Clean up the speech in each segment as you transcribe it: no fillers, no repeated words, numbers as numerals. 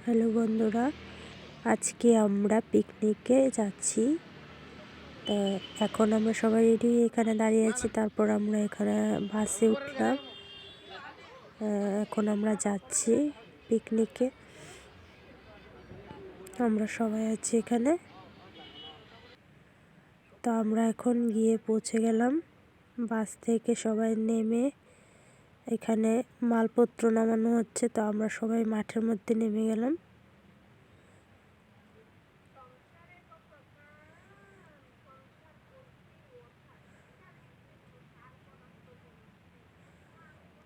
Hello বন্ধুরা, আজকে আমরা পিকনিকে যাচ্ছি। তা এখন আমরা সবাই রেডি এখানে দাঁড়িয়ে আছি। তারপর আমরা এখানে বাসে উঠলাম। এখন আমরা যাচ্ছি পিকনিকে। আমরা সবাই আছি এখানে। তো আমরা এখন গিয়ে পৌঁছে গেলাম। বাস থেকে সবাই নেমে এখানে মালপত্র নামানো হচ্ছে। তো আমরা সবাই মাঠের মধ্যে নেমে গেলাম।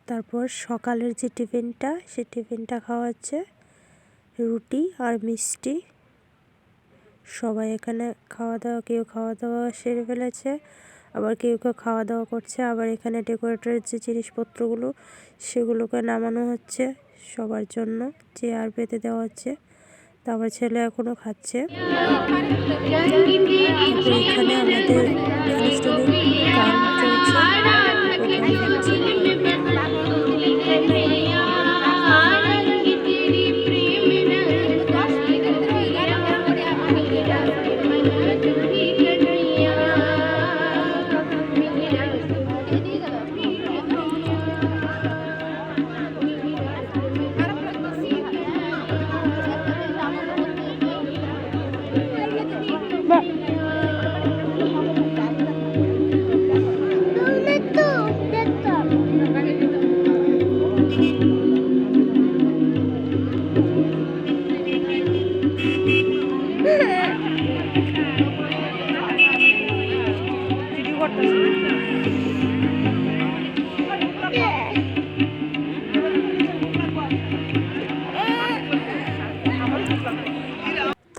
তারপর সকালের যে টিফিনটা, সেই টিফিনটা খাওয়া হচ্ছে রুটি আর মিষ্টি। সবাই এখানে কেউ খাওয়া দাওয়া সেরে ফেলেছে, আবার কেউ খাওয়া দাওয়া করছে। আবার এখানে ডেকোরেটরের যে জিনিসপত্রগুলো সেগুলোকে নামানো হচ্ছে সবার জন্য, চেয়ার পেতে দেওয়া হচ্ছে। তারপর ছেলে এখনো খাচ্ছে। এখানে আমাদের আনুষ্ঠানিক গান চলছে, প্রোগ্রাম হচ্ছে।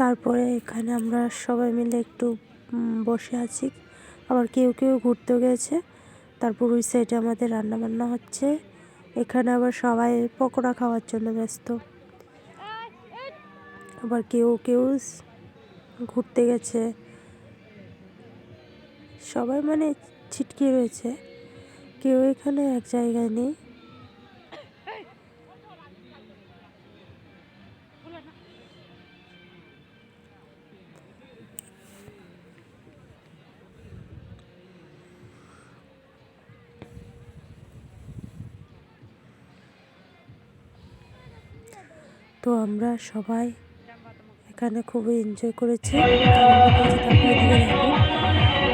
তারপরে এখানে আমরা সবাই মিলে একটু বসে আছি, আবার কেউ ঘুরতে গেছে। তারপর ওই সাইডে আমাদের রান্না বান্না হচ্ছে। এখানে আবার সবাই পকোড়া খাওয়ার জন্য ব্যস্ত। আবার কেউ ঘুরতে গেছে। সবাই মানে ছিটকে রয়েছে, কেউ এখানে এক জায়গায় নেই। তো আমরা সবাই এখানে খুবই এনজয় করেছি।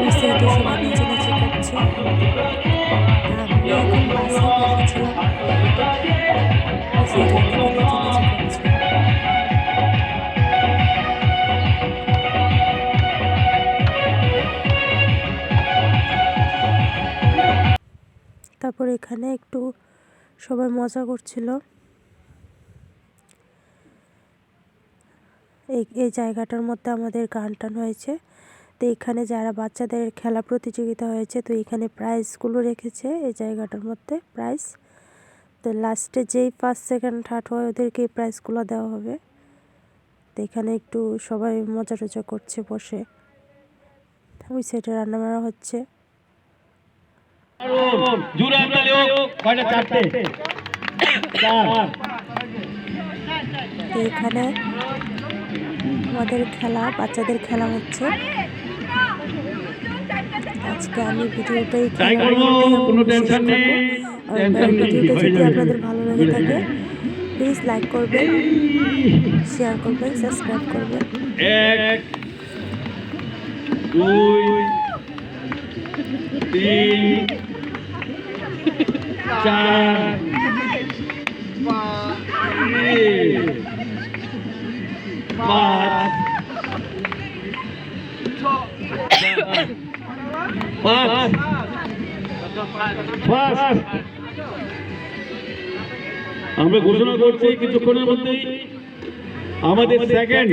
ওই সাইডে সবাই নাচানাচি করছে। তারপর এখানে একটু সবাই মজা করছিল। এই জায়গাটার মধ্যে আমাদের গান টান হয়েছে। তো এখানে যারা বাচ্চাদের খেলা প্রতিযোগিতা হয়েছে, তো এখানে প্রাইজগুলো রেখেছে এই জায়গাটার মধ্যে প্রাইজ। তো লাস্টে যেই ফার্স্ট সেকেন্ড থার্ড হয় ওদেরকে এই প্রাইজগুলো দেওয়া হবে। তো এখানে একটু সবাই মজা টজা করছে বসে। ওই সাইডে রান্নাবান্না হচ্ছে। এখানে আমাদের খেলা, বাচ্চাদের খেলা হচ্ছে। আজকে আমি ভিডিওটাই ভিডিওটা যদি আপনাদের ভালো লেগে থাকে প্লিজ লাইক করবেন, শেয়ার করবেন, সাবস্ক্রাইব করবেন। 1 2 3 4 আমরা ঘোষণা করছি কিছুক্ষণের মধ্যেই আমাদের সেকেন্ড